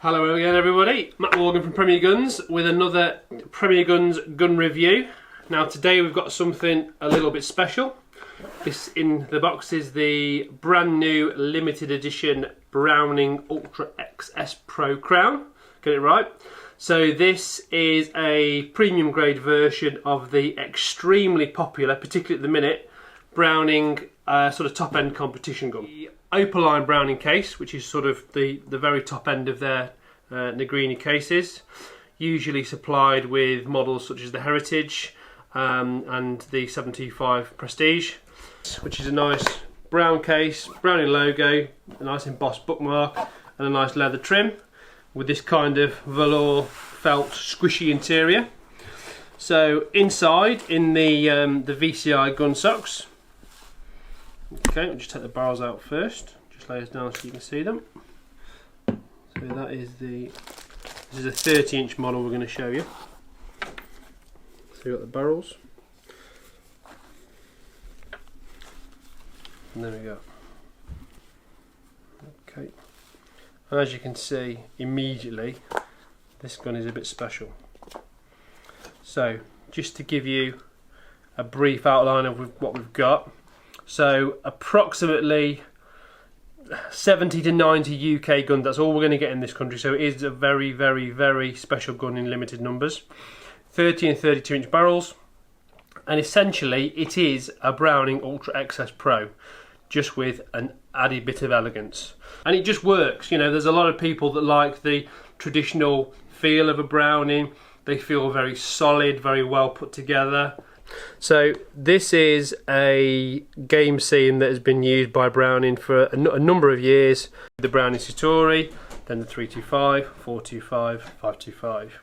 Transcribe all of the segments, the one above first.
Hello again everybody, Matt Morgan from Premier Guns with another Premier Guns gun review. Now today we've got something a little bit special. This in the box is the brand new limited edition Browning Ultra XS Pro Crown. Get it right? So this is a premium grade version of the extremely popular, particularly at the minute, Browning sort of top end competition gun. The Opaline Browning case, which is sort of the very top end of their Negrini cases, usually supplied with models such as the Heritage and the 725 Prestige, which is a nice brown case, Browning logo, a nice embossed bookmark and a nice leather trim with this kind of velour felt squishy interior. So inside in the VCI gun socks. Okay, we'll just take the barrels out first. Just lay this down so you can see them. So that is this is a 30-inch model we're going to show you. So you've got the barrels. And there we go. Okay. And as you can see immediately, this gun is a bit special. So just to give you a brief outline of what we've got. So approximately 70 to 90 UK guns, that's all we're going to get in this country, so it is a very, very, very special gun in limited numbers. 30 and 32 inch barrels, and essentially it is a Browning Ultra XS Pro, just with an added bit of elegance. And it just works, you know, there's a lot of people that like the traditional feel of a Browning, they feel very solid, very well put together. So this is a game scene that has been used by Browning for a number of years. The Browning Citori, then the 325, 425, 525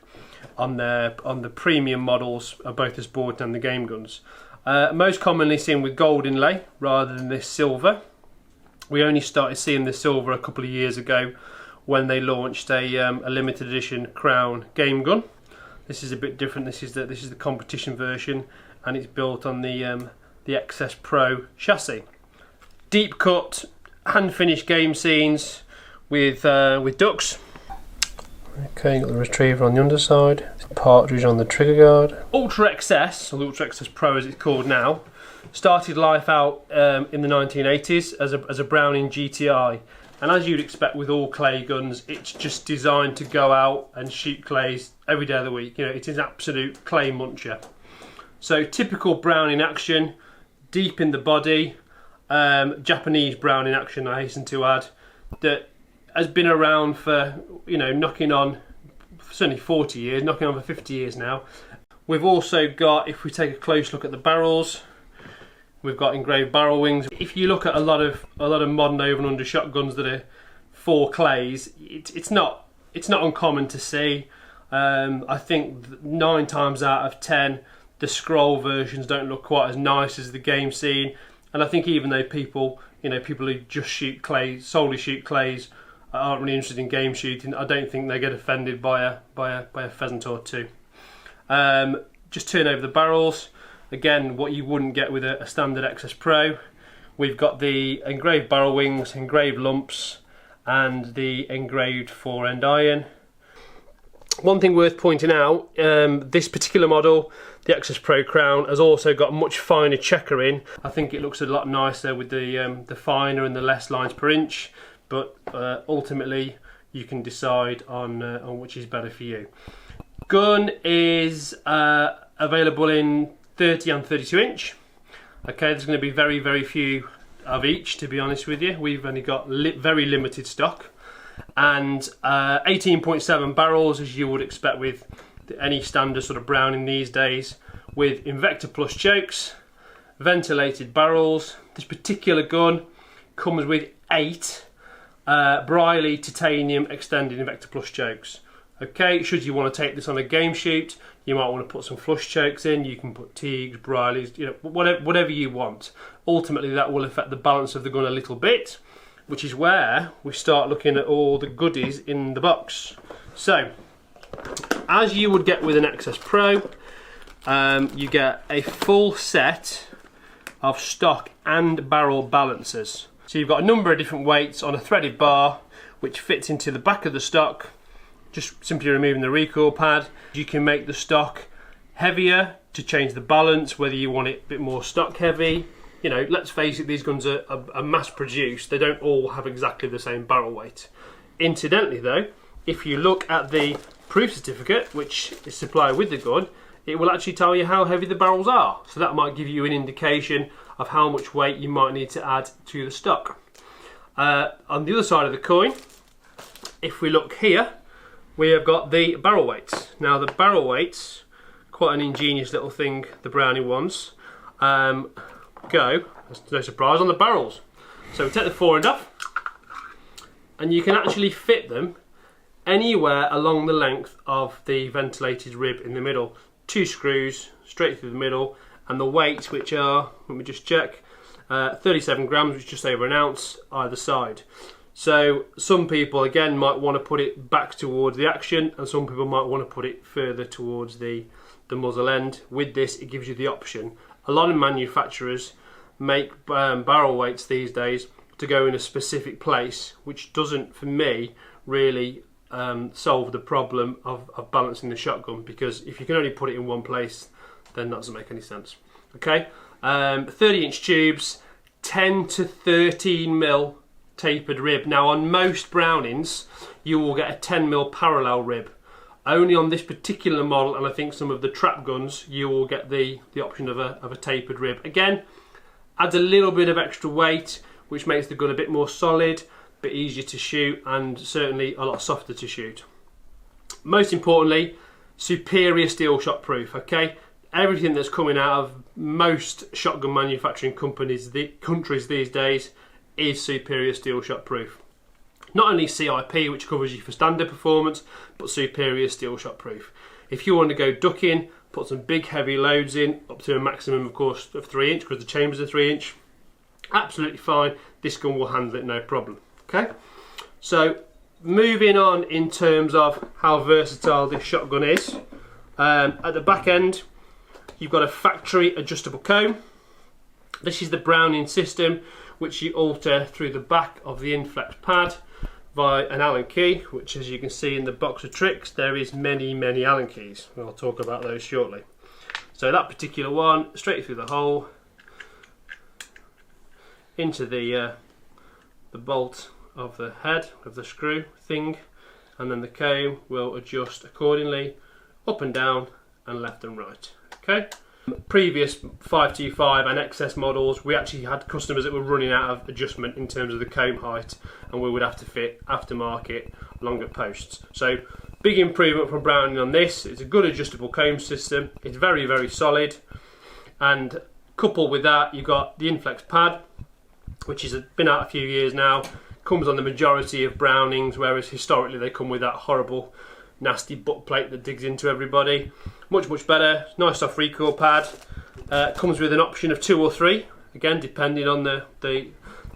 on the premium models of both the sport and the game guns. Most commonly seen with gold inlay rather than this silver. We only started seeing the silver a couple of years ago when they launched a limited edition Crown game gun. This is a bit different. This is the competition version, and it's built on the XS Pro chassis. Deep cut, hand finished game scenes with ducks. Okay, got the retriever on the underside, partridge on the trigger guard. Ultra XS, or the Ultra XS Pro as it's called now, started life out in the 1980s as a Browning GTI. And as you'd expect with all clay guns, it's just designed to go out and shoot clays every day of the week. You know, it is an absolute clay muncher. So typical Browning action, deep in the body, Japanese Browning action, I hasten to add, that has been around for, you know, knocking on certainly 40 years, knocking on for 50 years now. We've also got, if we take a close look at the barrels, we've got engraved barrel wings. If you look at a lot of modern over and under shotguns that are for clays, it's not uncommon to see. I think 9 times out of 10 the scroll versions don't look quite as nice as the game scene, and I think even though people who just shoot clays, solely shoot clays, aren't really interested in game shooting, I don't think they get offended by a pheasant or two. Just turn over the barrels. Again, what you wouldn't get with a standard XS Pro. We've got the engraved barrel wings, engraved lumps, and the engraved 4-end iron. One thing worth pointing out, this particular model, the XS Pro Crown, has also got much finer checkering. I think it looks a lot nicer with the finer and the less lines per inch, but ultimately you can decide on which is better for you. Gun is available in 30 and 32 inch. Okay, there's going to be very, very few of each, to be honest with you. We've only got very limited stock. And 18.7 barrels, as you would expect with any standard sort of Browning these days, with Invector Plus chokes, ventilated barrels. This particular gun comes with 8 Briley titanium extended Invector Plus chokes. Okay, should you want to take this on a game shoot, you might want to put some flush chokes in. You can put Teagues, Brileys, you know, whatever you want. Ultimately, that will affect the balance of the gun a little bit, which is where we start looking at all the goodies in the box. So, as you would get with an XS Pro, you get a full set of stock and barrel balancers. So you've got a number of different weights on a threaded bar, which fits into the back of the stock, just simply removing the recoil pad. You can make the stock heavier to change the balance, whether you want it a bit more stock heavy. You know, let's face it, these guns are mass produced. They don't all have exactly the same barrel weight. Incidentally though, if you look at the proof certificate, which is supplied with the gun, it will actually tell you how heavy the barrels are. So that might give you an indication of how much weight you might need to add to the stock. On the other side of the coin, if we look here, we have got the barrel weights. Now the barrel weights, quite an ingenious little thing the Browning ones, go, no surprise, on the barrels. So we take the forend off, and you can actually fit them anywhere along the length of the ventilated rib in the middle. 2 screws straight through the middle, and the weights, which are, let me just check, 37 grams, which is just over an ounce either side. So some people again might want to put it back towards the action, and some people might want to put it further towards the muzzle end. With this, it gives you the option. A lot of manufacturers make barrel weights these days to go in a specific place, which doesn't, for me, really solve the problem of balancing the shotgun, because if you can only put it in one place, then that doesn't make any sense. Okay, 30-inch tubes, 10 to 13 mil tapered rib. Now on most Brownings you will get a 10 mil parallel rib. Only on this particular model, and I think some of the trap guns, you will get the option of a tapered rib. Again, adds a little bit of extra weight, which makes the gun a bit more solid, a bit easier to shoot, and certainly a lot softer to shoot. Most importantly, superior steel shot proof. Okay, everything that's coming out of most shotgun manufacturing countries these days is superior steel shot proof. Not only CIP, which covers you for standard performance, but superior steel shot proof. If you want to go ducking, put some big heavy loads in, up to a maximum of course of 3 inch, because the chambers are 3 inch, absolutely fine. This gun will handle it no problem. Okay, so moving on in terms of how versatile this shotgun is. At the back end, you've got a factory adjustable comb. This is the Browning system, which you alter through the back of the Inflex pad via an Allen key, which, as you can see in the box of tricks, there is many Allen keys. I'll talk about those shortly. So that particular one, straight through the hole into the bolt of the head of the screw thing, and then the comb will adjust accordingly, up and down and left and right. Okay. Previous 525 and XS models, we actually had customers that were running out of adjustment in terms of the comb height, and we would have to fit aftermarket longer posts. So big improvement from Browning on this. It's a good adjustable comb system. It's very solid, and coupled with that, you've got the Inflex pad, which has been out a few years now. Comes on the majority of Brownings, whereas historically they come with that horrible nasty butt plate that digs into everybody. Much better. Nice soft recoil pad. Comes with an option of 2 or 3, again depending on the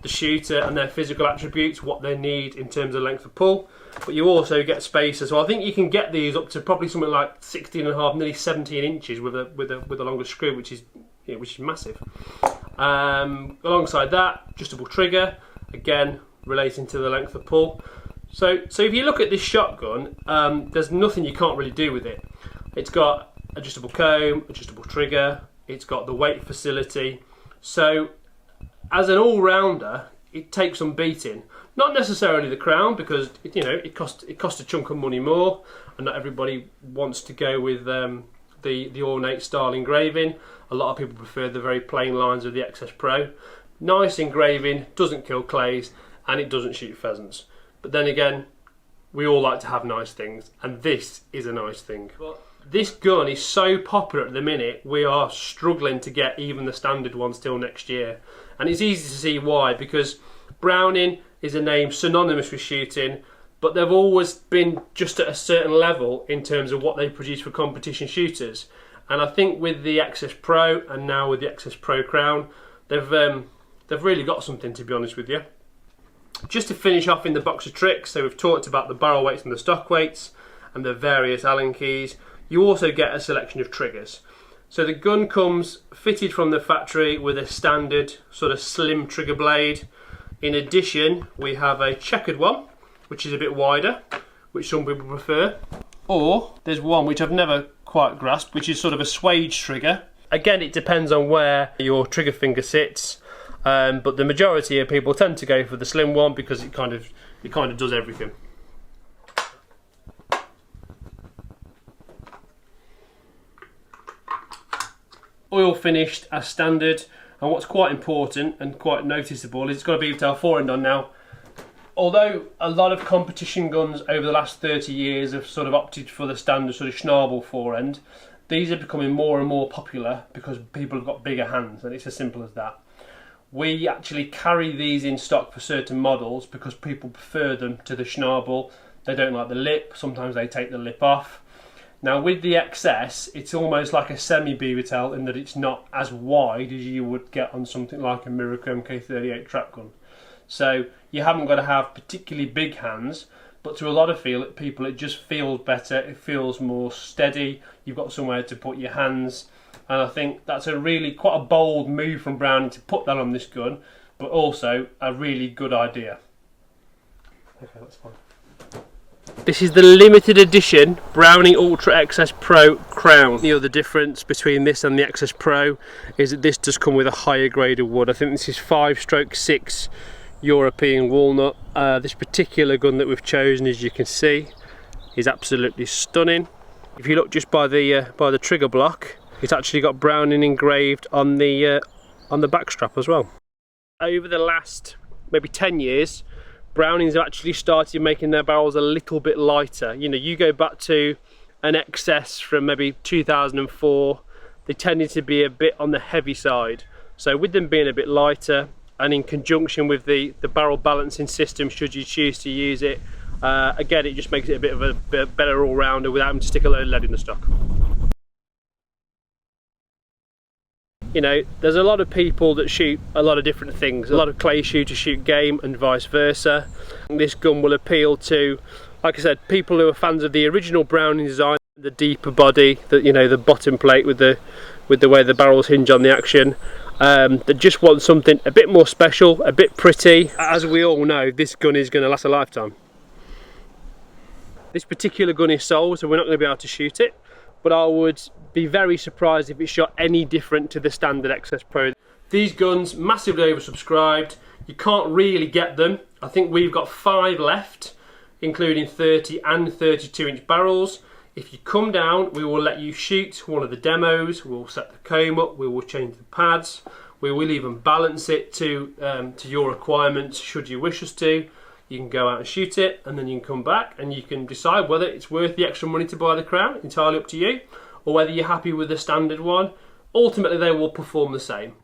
shooter and their physical attributes, what they need in terms of length of pull. But you also get space as well. I think you can get these up to probably something like 16.5, nearly 17 inches with a longer screw, which is massive. Alongside that, adjustable trigger, again relating to the length of pull. So if you look at this shotgun, there's nothing you can't really do with it. It's got adjustable comb, adjustable trigger, it's got the weight facility. So as an all-rounder, it takes some beating. Not necessarily the crown, because it costs a chunk of money more, and not everybody wants to go with the ornate style engraving. A lot of people prefer the very plain lines of the XS Pro. Nice engraving, doesn't kill clays, and it doesn't shoot pheasants. But then again, we all like to have nice things, and this is a nice thing. But this gun is so popular at the minute, we are struggling to get even the standard ones till next year. And it's easy to see why, because Browning is a name synonymous with shooting, but they've always been just at a certain level in terms of what they produce for competition shooters. And I think with the XS Pro, and now with the XS Pro Crown, they've really got something, to be honest with you. Just to finish off in the box of tricks, so we've talked about the barrel weights and the stock weights and the various Allen keys. You also get a selection of triggers. So the gun comes fitted from the factory with a standard sort of slim trigger blade. In addition, we have a checkered one, which is a bit wider, which some people prefer. Or there's one which I've never quite grasped, which is sort of a swage trigger. Again, it depends on where your trigger finger sits, but the majority of people tend to go for the slim one because it kind of does everything. Oil finished as standard, and what's quite important and quite noticeable is it's got a beaver tail forend on now. Although a lot of competition guns over the last 30 years have sort of opted for the standard sort of Schnabel forend, these are becoming more and more popular because people have got bigger hands, and it's as simple as that. We actually carry these in stock for certain models because people prefer them to the Schnabel. They don't like the lip, sometimes they take the lip off. Now with the XS, it's almost like a semi-beaver tail in that it's not as wide as you would get on something like a Miraco Mk38 trap gun. So you haven't got to have particularly big hands, but to a lot of people it just feels better, it feels more steady, you've got somewhere to put your hands, and I think that's a really quite a bold move from Browning to put that on this gun, but also a really good idea. Okay, that's fine. This is the limited edition Browning Ultra XS Pro Crown. The other difference between this and the XS Pro is that this does come with a higher grade of wood. I think this is 5/6 European walnut. This particular gun that we've chosen, as you can see, is absolutely stunning. If you look just by the trigger block, it's actually got Browning engraved on the back strap as well. Over the last maybe 10 years, Brownings have actually started making their barrels a little bit lighter. You know, you go back to an XS from maybe 2004, they tended to be a bit on the heavy side. So with them being a bit lighter, and in conjunction with the barrel balancing system, should you choose to use it, again, it just makes it a bit of a better all-rounder without having to stick a load of lead in the stock. You know, there's a lot of people that shoot a lot of different things. A lot of clay shooters shoot game and vice versa. This gun will appeal to, like I said, people who are fans of the original Browning design, the deeper body, the bottom plate with the way the barrels hinge on the action. That just want something a bit more special, a bit pretty. As we all know, this gun is going to last a lifetime. This particular gun is sold, so we're not going to be able to shoot it, but I would be very surprised if it shot any different to the standard XS Pro. These guns, massively oversubscribed, you can't really get them. I think we've got 5 left, including 30 and 32-inch barrels. If you come down, we will let you shoot one of the demos, we'll set the comb up, we will change the pads, we will even balance it to your requirements should you wish us to. You can go out and shoot it, and then you can come back and you can decide whether it's worth the extra money to buy the Crown, entirely up to you, or whether you're happy with the standard one. Ultimately they will perform the same.